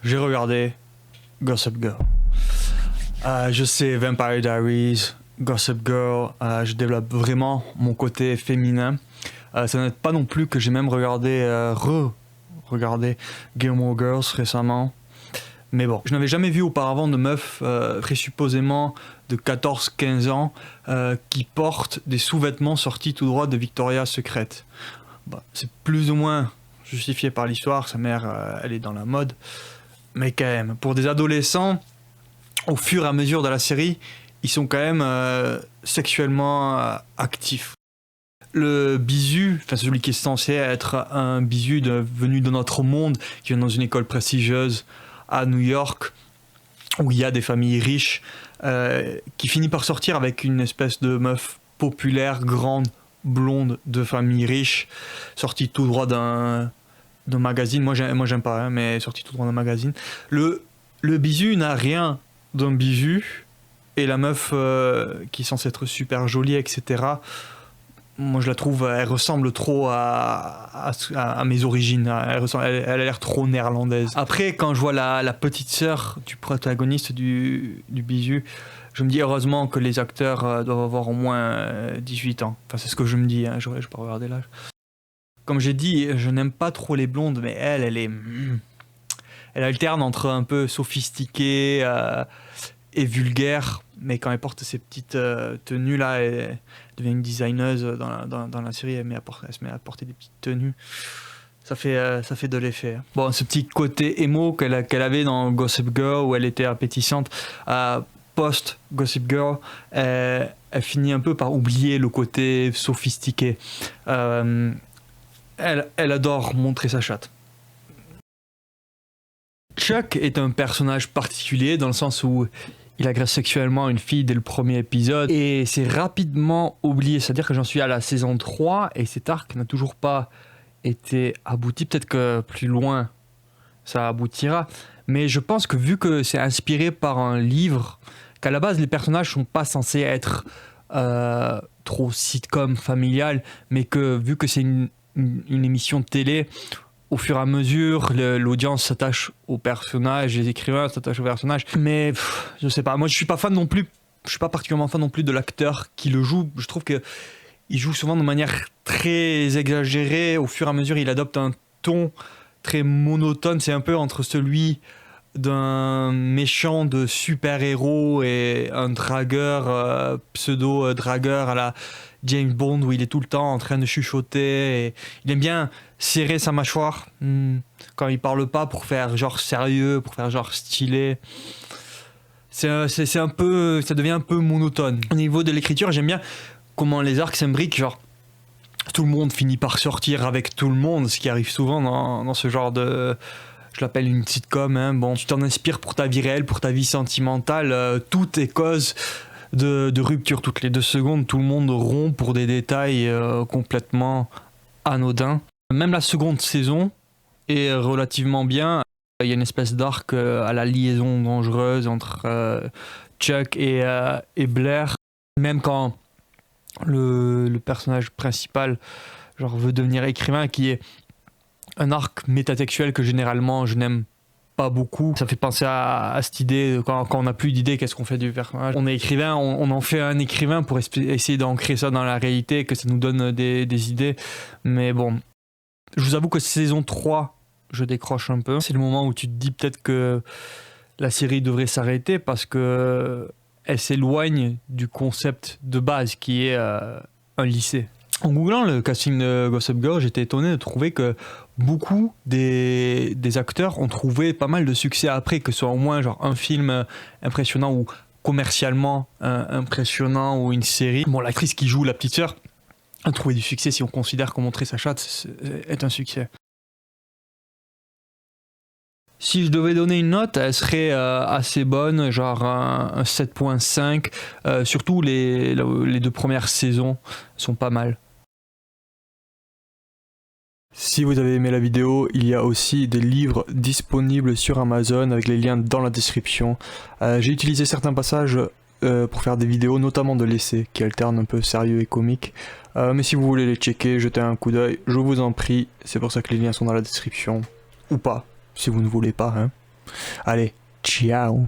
j'ai regardé Gossip Girl. Je sais, Vampire Diaries, Gossip Girl, je développe vraiment mon côté féminin. Ça n'est pas non plus que j'ai même regardé, regardé Gilmore Girls récemment. Mais bon, je n'avais jamais vu auparavant de meuf présupposément de 14-15 ans qui porte des sous-vêtements sortis tout droit de Victoria's Secret. Bah, c'est plus ou moins justifié par l'histoire, sa mère elle est dans la mode. Mais quand même, pour des adolescents, au fur et à mesure de la série, ils sont quand même sexuellement actifs. Le bisu, enfin celui qui est censé être un bisu venu de notre monde, qui vient dans une école prestigieuse à New York, où il y a des familles riches, qui finit par sortir avec une espèce de meuf populaire, grande, blonde, de famille riche, sortie tout droit d'un magazine. Moi j'aime pas, hein, mais sortie tout droit d'un magazine. Le bisu n'a rien d'un bisu, et la meuf qui est censée être super jolie, etc., moi je la trouve, elle ressemble trop à mes origines, elle a l'air trop néerlandaise. Après, quand je vois la petite sœur du protagoniste du bisu, je me dis heureusement que les acteurs doivent avoir au moins 18 ans. Enfin c'est ce que je me dis, hein, je vais pas regarder l'âge. Comme j'ai dit, je n'aime pas trop les blondes, mais elle alterne entre un peu sophistiquée et vulgaire, mais quand elle porte ces petites tenues là, elle devient une designeuse dans la série, elle se met à porter des petites tenues. Ça fait de l'effet. Bon, ce petit côté émo qu'elle avait dans Gossip Girl, où elle était appétissante, post-Gossip Girl, elle finit un peu par oublier le côté sophistiqué. Elle adore montrer sa chatte. Chuck est un personnage particulier dans le sens où il agresse sexuellement une fille dès le premier épisode et c'est rapidement oublié. C'est-à-dire que j'en suis à la saison 3 et cet arc n'a toujours pas été abouti. Peut-être que plus loin ça aboutira. Mais je pense que vu que c'est inspiré par un livre, qu'à la base les personnages sont pas censés être trop sitcom familial, mais que vu que c'est une émission de télé, au fur et à mesure, l'audience s'attache aux personnages, les écrivains s'attachent aux personnages. Mais je sais pas, moi je suis pas fan non plus, je suis pas particulièrement fan non plus de l'acteur qui le joue. Je trouve que il joue souvent de manière très exagérée. Au fur et à mesure, il adopte un ton très monotone. C'est un peu entre celui d'un méchant de super-héros et un dragueur, pseudo-dragueur à la James Bond, où il est tout le temps en train de chuchoter. Et il aime bien serrer sa mâchoire quand il parle pas, pour faire genre sérieux, pour faire genre stylé. C'est un peu, ça devient un peu monotone. Au niveau de l'écriture, j'aime bien comment les arcs s'imbriquent, genre tout le monde finit par sortir avec tout le monde, ce qui arrive souvent dans ce genre de... Je l'appelle une sitcom, hein. Bon, tu t'en inspires pour ta vie réelle, pour ta vie sentimentale, tout est cause de rupture. Toutes les 2 secondes, tout le monde rompt pour des détails complètement anodins. Même la seconde saison est relativement bien. Il y a une espèce d'arc à la liaison dangereuse entre Chuck et Blair. Même quand le personnage principal genre, veut devenir écrivain, qui est un arc métatextuel que généralement je n'aime pas beaucoup. Ça fait penser à cette idée, quand on n'a plus d'idée, qu'est-ce qu'on fait du personnage? On est écrivain, on en fait un écrivain pour essayer d'ancrer ça dans la réalité, que ça nous donne des idées. Mais bon, je vous avoue que saison 3, je décroche un peu. C'est le moment où tu te dis peut-être que la série devrait s'arrêter parce que elle s'éloigne du concept de base qui est un lycée. En googlant le casting de Gossip Girl, j'étais étonné de trouver que beaucoup des acteurs ont trouvé pas mal de succès après, que ce soit au moins genre un film impressionnant ou commercialement impressionnant ou une série. Bon, l'actrice qui joue la petite sœur a trouvé du succès si on considère que montrer sa chatte est un succès. Si je devais donner une note, elle serait assez bonne, genre un 7.5. Surtout les 2 premières saisons sont pas mal. Si vous avez aimé la vidéo, il y a aussi des livres disponibles sur Amazon avec les liens dans la description. J'ai utilisé certains passages pour faire des vidéos, notamment de l'essai, qui alternent un peu sérieux et comique. Mais si vous voulez les checker, jeter un coup d'œil, je vous en prie. C'est pour ça que les liens sont dans la description. Ou pas, si vous ne voulez pas, hein. Allez, ciao.